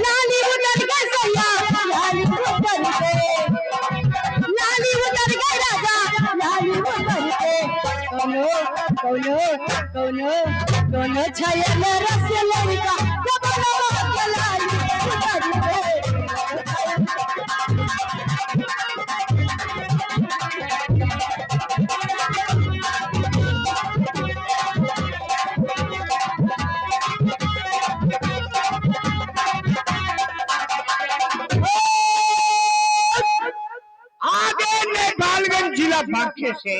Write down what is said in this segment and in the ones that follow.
लाली उतर गए सैया लाली उतर गए, लाली उतर गए राजा लाली उतर गए। कोनो कोनो कोनो कोनो छायल रस लड़का कबनो लाली उतर गए। जिला बांके से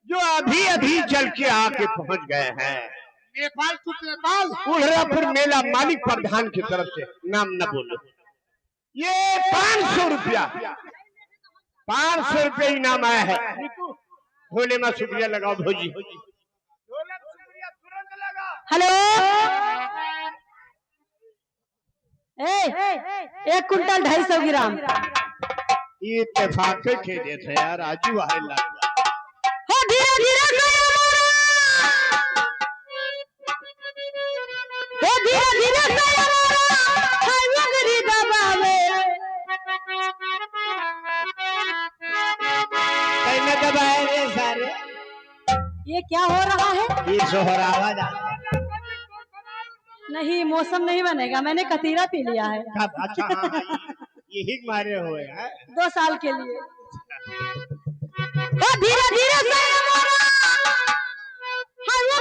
जो अभी अभी चल के आके पहुंच गए हैं नेपाल टू नेपाल उल्हापुर मेला मालिक प्रधान की तरफ से, नाम न बोलो, ये 500 रुपया 500 रुपया इनाम आया है। होने में शुक्रिया लगाओ भौजी। हेलो एक कुंटल 250 ग्राम ये इत्तेफाक के देते यार राजू आए लगा हो धीरे धीरे हो धीरे धीरे हाय मगरी दबावे कहने दबाए रे सारे। ये क्या हो रहा है? ये जोहर आवाज आ नहीं मौसम नहीं बनेगा, मैंने कतीरा पी लिया है। अच्छा हाँ, यही मारे हुए हैं 2 साल के लिए। ओ धीरे धीरे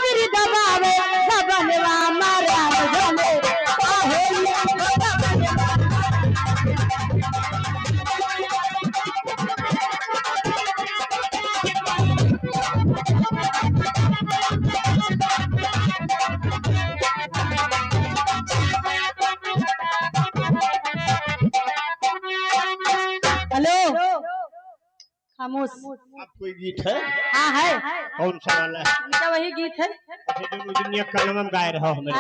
मेरी दबावे दबनवा मारा मुझे खामोश। अब कोई गीत है? हाँ है। कौन सा वाला है? उनका वही गीत है जो दुनिया कलम गाए रहा हो मेरे।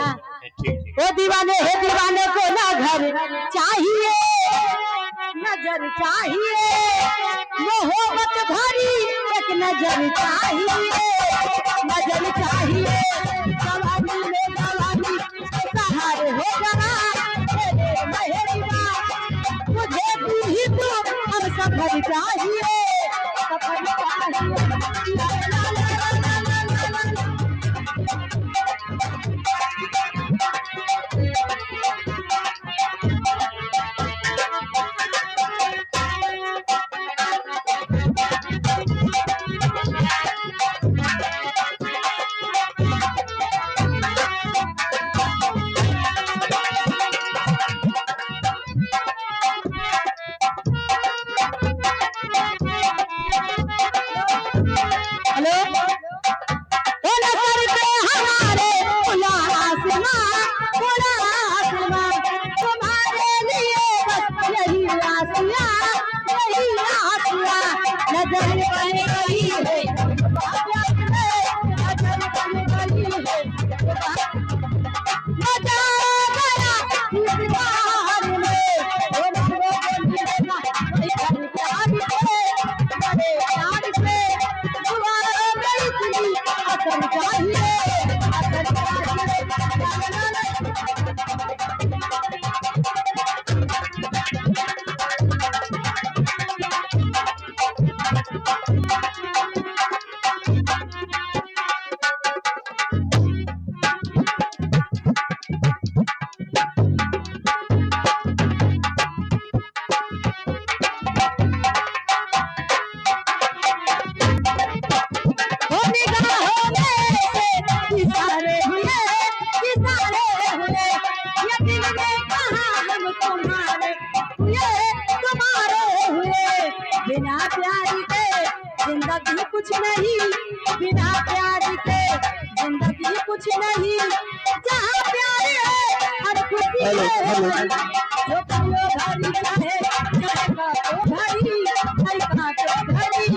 ठीक ओ दीवाने है दीवाने को ना घर चाहिए नजर चाहिए, मोहब्बत भरी एक नजर चाहिए, नजर चाहिए। जवानी में जवानी सहारे हो गया मुझे तू ही तो हम सफर चाहिए, सफर चाहिए। जिंदगी कुछ नहीं, बिना प्यार के जिंदगी कुछ नहीं। जहाँ प्यार है हर खुशी है, जो कहो भरी चाहे चाहेगा तो भरी, चाहेगा तो भरी।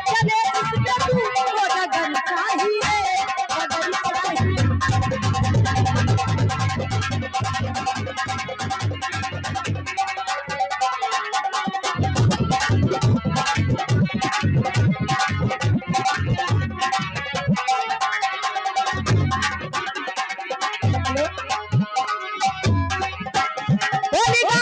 चले इसके तू वो डगर चाहिए, डगर चाहिए।